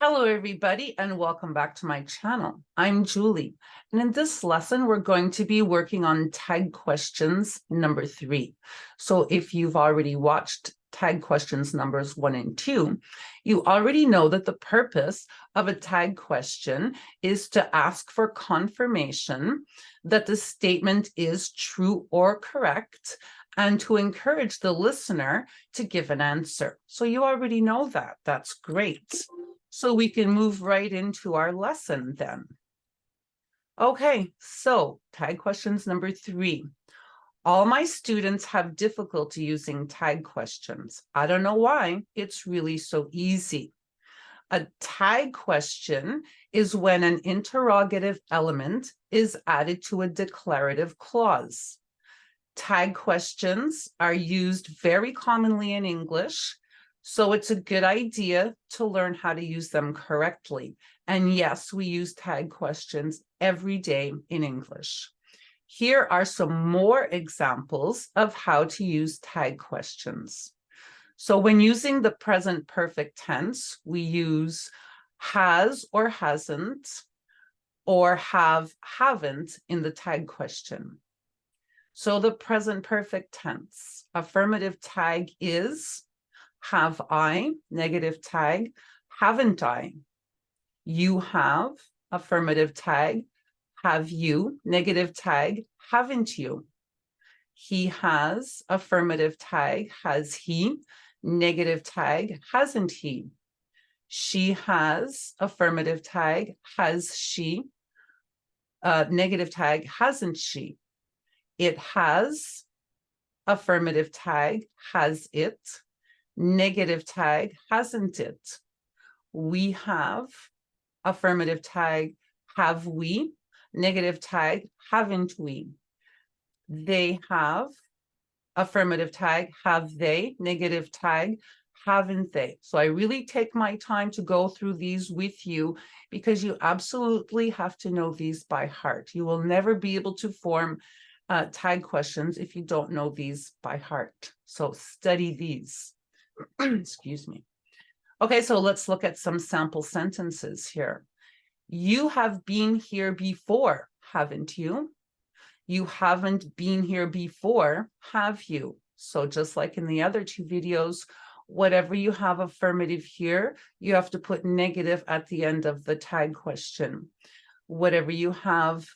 Hello, everybody, and welcome back to my channel. I'm Julie, and in this lesson, we're going to be working on tag questions number 3. So if you've already watched tag questions numbers 1 and 2, you already know that the purpose of a tag question is to ask for confirmation that the statement is true or correct, and to encourage the listener to give an answer. So you already know that. That's great. So we can move right into our lesson then. Okay, so tag questions number 3. All my students have difficulty using tag questions. I don't know why. It's really so easy. A tag question is when an interrogative element is added to a declarative clause. Tag questions are used very commonly in English, so it's a good idea to learn how to use them correctly. And yes, we use tag questions every day in English. Here are some more examples of how to use tag questions. So when using the present perfect tense, we use has or hasn't, or have, haven't in the tag question. So the present perfect tense, affirmative tag is have I, negative tag, haven't I. You have, affirmative tag, have you, negative tag, haven't you. He has, affirmative tag, has he, negative tag, hasn't he. She has, affirmative tag, has she, negative tag, hasn't she. It has, affirmative tag, has it, negative tag, hasn't it. We have, affirmative tag, have we, negative tag, haven't we. They have, affirmative tag, have they, negative tag, haven't they. So I really take my time to go through these with you because you absolutely have to know these by heart. You will never be able to form tag questions if you don't know these by heart. So study these. Excuse me. Okay, so let's look at some sample sentences here. You have been here before, haven't you? You haven't been here before, have you? So just like in the other 2 videos, whatever you have affirmative here, you have to put negative at the end of the tag question. Whatever you have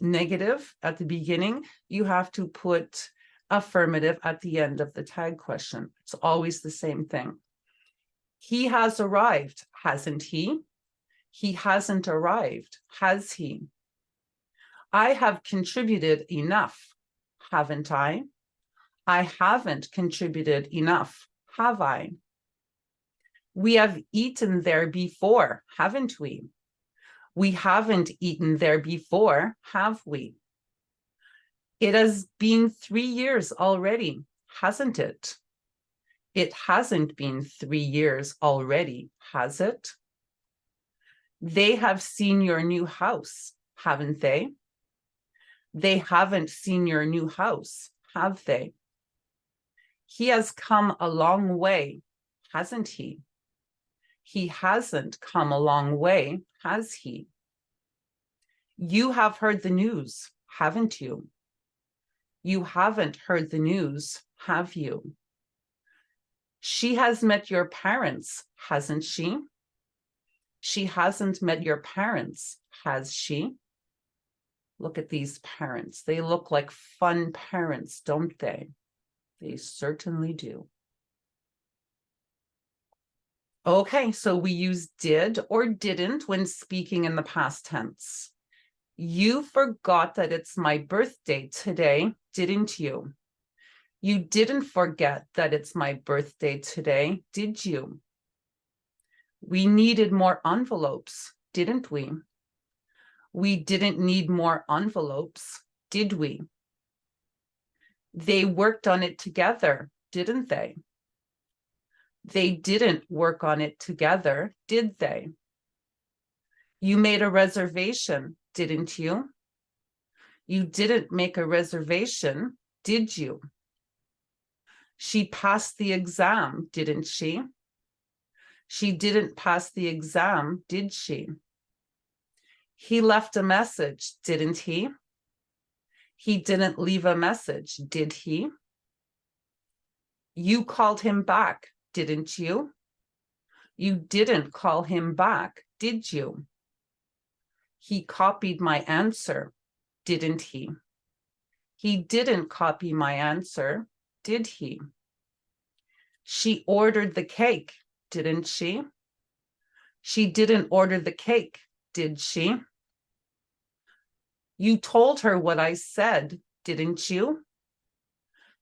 negative at the beginning, you have to put affirmative at the end of the tag question. It's always the same thing. He has arrived, hasn't he? He hasn't arrived, has he? I have contributed enough, haven't I? I haven't contributed enough, have I? We have eaten there before, haven't we? We haven't eaten there before, have we? It has been 3 years already, hasn't it? It hasn't been 3 years already, has it? They have seen your new house, haven't they? They haven't seen your new house, have they? He has come a long way, hasn't he? He hasn't come a long way, has he? You have heard the news, haven't you? You haven't heard the news, have you? She has met your parents, hasn't she? She hasn't met your parents, has she? Look at these parents. They look like fun parents, don't they? They certainly do. Okay, so we use did or didn't when speaking in the past tense. You forgot that it's my birthday today, didn't you? You didn't forget that it's my birthday today, did you? We needed more envelopes, didn't we? We didn't need more envelopes, did we? They worked on it together, didn't they? They didn't work on it together, did they? You made a reservation, didn't you? You didn't make a reservation, did you? She passed the exam, didn't she? She didn't pass the exam, did she? He left a message, didn't he? He didn't leave a message, did he? You called him back, didn't you? You didn't call him back, did you? He copied my answer, didn't he? He didn't copy my answer, did he? She ordered the cake, didn't she? She didn't order the cake, did she? You told her what I said, didn't you?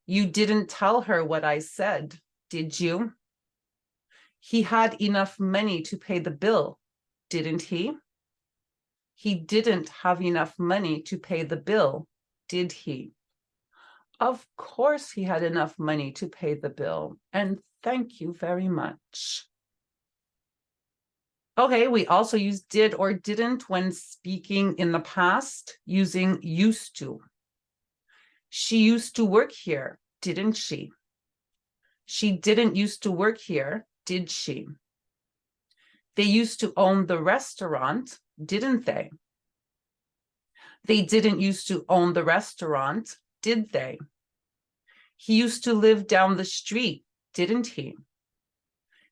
You didn't tell her what I said, did you? He had enough money to pay the bill, didn't he? He didn't have enough money to pay the bill, did he? Of course he had enough money to pay the bill, and thank you very much. Okay, we also use did or didn't when speaking in the past using used to. She used to work here, didn't she? She didn't used to work here, did she? They used to own the restaurant, didn't they? They didn't used to own the restaurant, did they? He used to live down the street, didn't he?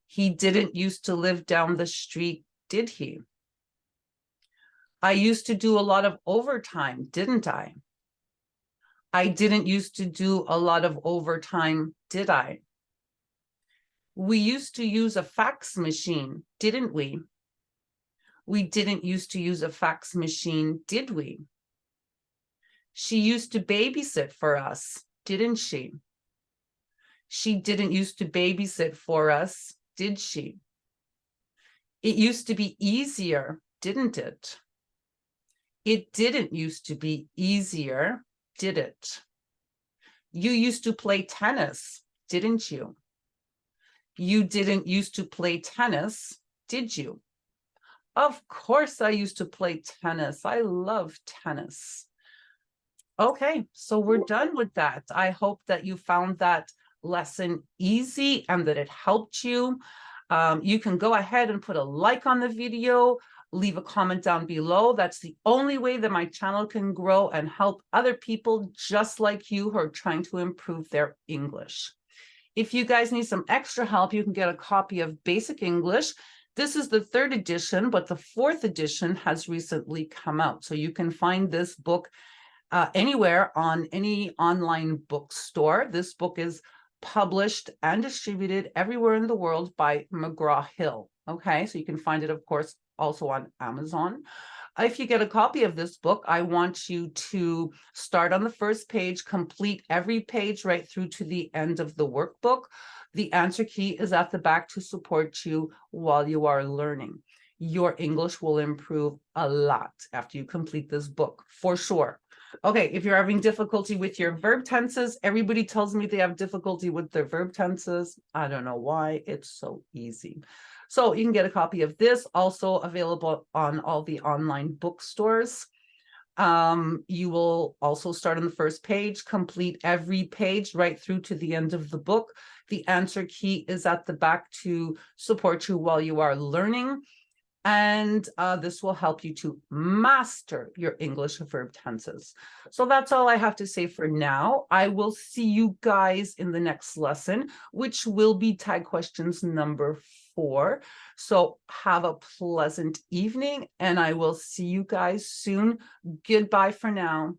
He didn't used to live down the street, did he? I used to do a lot of overtime, didn't I? I didn't used to do a lot of overtime, did I? We used to use a fax machine, didn't we? We didn't used to use a fax machine, did we? She used to babysit for us, didn't she? She didn't used to babysit for us, did she? It used to be easier, didn't it? It didn't used to be easier, did it? You used to play tennis, didn't you? You didn't used to play tennis, did you? Of course I used to play tennis. I love tennis. Okay, so we're done with that. I hope that you found that lesson easy and that it helped you. You can go ahead and put a like on the video, leave a comment down below. That's the only way that my channel can grow and help other people just like you who are trying to improve their English. If you guys need some extra help, you can get a copy of Basic English. This is the 3rd edition, but the 4th edition has recently come out. So you can find this book anywhere on any online bookstore. This book is published and distributed everywhere in the world by McGraw-Hill. Okay, so you can find it, of course, also on Amazon. If you get a copy of this book, I want you to start on the first page, complete every page right through to the end of the workbook. The answer key is at the back to support you while you are learning. Your English will improve a lot after you complete this book, for sure. Okay, if you're having difficulty with your verb tenses, everybody tells me they have difficulty with their verb tenses. I don't know why, it's so easy. So you can get a copy of this, also available on all the online bookstores. You will also start on the first page, complete every page right through to the end of the book. The answer key is at the back to support you while you are learning. And this will help you to master your English verb tenses. So that's all I have to say for now. I will see you guys in the next lesson, which will be tag questions number 4. So have a pleasant evening, and I will see you guys soon. Goodbye for now.